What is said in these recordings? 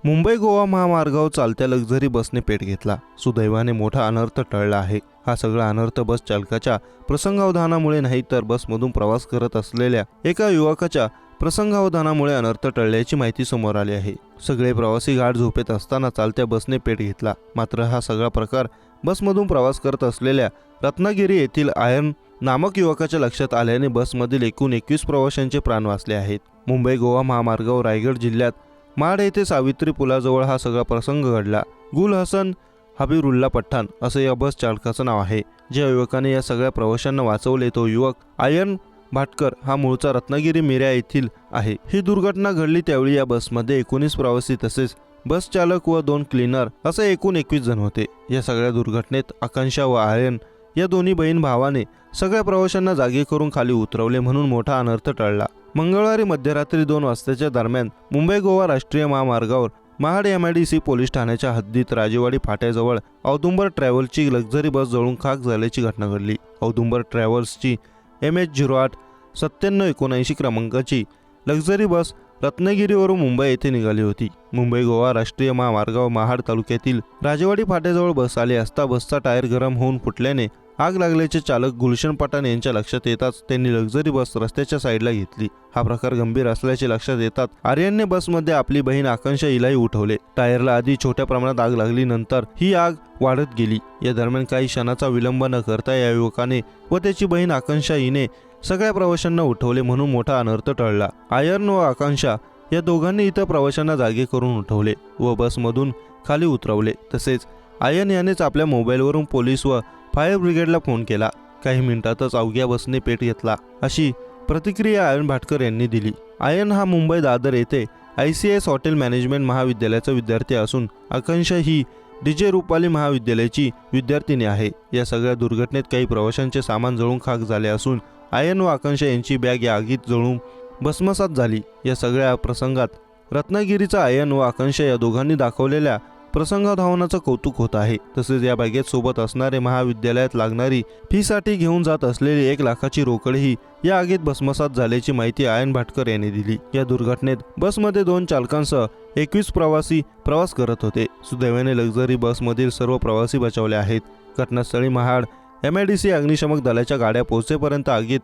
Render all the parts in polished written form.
मुंबई गोवा महामार्गावर चालत्या लक्झरी बसने पेट घेतला। सुदैवाने मोठा अनर्थ टळला आहे। हा सगळा अनर्थ बस चालकाच्या प्रसंगावधानामुळे नाही तर बसमधून प्रवास करत असलेल्या एका युवकाच्या प्रसंगावधानामुळे अनर्थ टळल्याची माहिती समोर आली आहे। सगळे प्रवासी गाढ झोपेत असताना चालत्या बसने पेट घेतला। मात्र हा सगळा प्रकार बसमधून प्रवास करत असलेल्या रत्नागिरी येथील आयन नामक युवकाच्या लक्षात आल्याने बसमधील एकूण 21 प्रवाशांचे प्राण वाचले आहेत। मुंबई गोवा महामार्गावर रायगड जिल्ह्यात माड येथे सावित्री पुलाजवळ हा सगळा प्रसंग घडला। गुल हसन हबीरुल्ला पठाण असं या बस चालकाचं नाव आहे। ज्या युवकाने या सगळ्या प्रवाशांना वाचवले तो युवक आयन भाटकर हा मूळचा रत्नागिरी मिऱ्या येथील आहे। ही दुर्घटना घडली त्यावेळी या बसमध्ये 19 प्रवासी तसेच बस चालक व 2 क्लीनर असे एकूण 21 जण होते। या सगळ्या दुर्घटनेत आकांक्षा व आर्यन या दोन्ही बहीण भावाने सगळ्या प्रवाशांना जागी करून खाली उतरवले म्हणून मोठा अनर्थ टळला। मंगळवारी मध्यरात्री 2 वाजताच्या दरम्यान मुंबई गोवा राष्ट्रीय महामार्गावर महाड MIDC पोलीस ठाण्याच्या हद्दीत राजेवाडी फाट्याजवळ औदुंबर ट्रॅव्हल्सची लक्झरी बस जळून खाक झाल्याची घटना घडली। औदुंबर ट्रॅव्हल्सची MH08 9779 क्रमांकाची लक्झरी बस रत्नागिरीवरून मुंबई येथे निघाली होती। मुंबई गोवा राष्ट्रीय महामार्गावर महाड तालुक्यातील राजेवाडी फाट्याजवळ बस आली असता बसचा टायर गरम होऊन फुटल्याने आग लागल्याचे चालक गुलशन पठाण यांच्या लक्षात येताच त्यांनी लक्झरी बस रस्त्याच्या साईडला घेतली। हा प्रकार गंभीर असल्याचे लक्षात येतात आर्यनने बसमध्ये आपली बहीण आकांक्षा हिलाही उठवले। टायरला आधी छोट्या प्रमाणात आग लागली, नंतर ही आग वाढत गेली। या दरम्यान काही क्षणाचा विलंब न करता या युवकाने व त्याची बहीण आकांक्षा हिने सगळ्या प्रवाशांना उठवले म्हणून मोठा अनर्थ टळला। आयर्न व आकांक्षा या दोघांनी इतर प्रवाशांना जागे करून उठवले व बसमधून खाली उतरवले। तसेच आयन यानेच आपल्या मोबाईलवरून पोलीस व फायर ब्रिगेडला फोन केला। काही मिनिटातच अवघ्या बसने पेट घेतला अशी प्रतिक्रिया आयन भाटकर यांनी दिली। आयन हा मुंबई दादर येथे ICS हॉटेल मॅनेजमेंट महाविद्यालयाचा विद्यार्थी असून आकांक्षा ही DJ रुपाली महाविद्यालयाची विद्यार्थिनी आहे। या सगळ्या दुर्घटनेत काही प्रवाशांचे सामान जळून खाक झाले असून आयन व आकांक्षा यांची बॅग या आगीत जळून भस्मसात झाली। या सगळ्या प्रसंगात रत्नागिरीचा आयन व आकांक्षा या दोघांनी दाखवलेल्या प्रसंगावधानाचं कौतुक होत आहे। तसेच या बॅगेत सोबत असणारे महाविद्यालयात लागणारी फीसाठी घेऊन जात असलेली 1 लाखाची रोकडही या आगीत भस्मसात झाल्याची माहिती आयन भाटकर यांनी दिली। या दुर्घटनेत बसमध्ये 2 चालकांसह 21 प्रवासी प्रवास करत होते। सुदैवाने लक्झरी बसमधील सर्व प्रवासी बचावले आहेत। घटनास्थळी महाड MIDC अग्निशमक दलाच्या गाड्या पोहोचेपर्यंत आगीत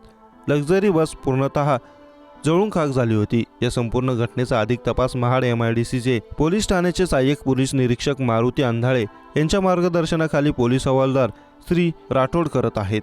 लक्झरी बस पूर्णतः जळून खाक झाली होती। या संपूर्ण घटनेचा अधिक तपास महाड MIDCचे पोलीस ठाण्याचे सहाय्यक पोलीस निरीक्षक मारुती अंधाळे यांच्या मार्गदर्शनाखाली पोलीस हवालदार श्री राठोड करत आहेत।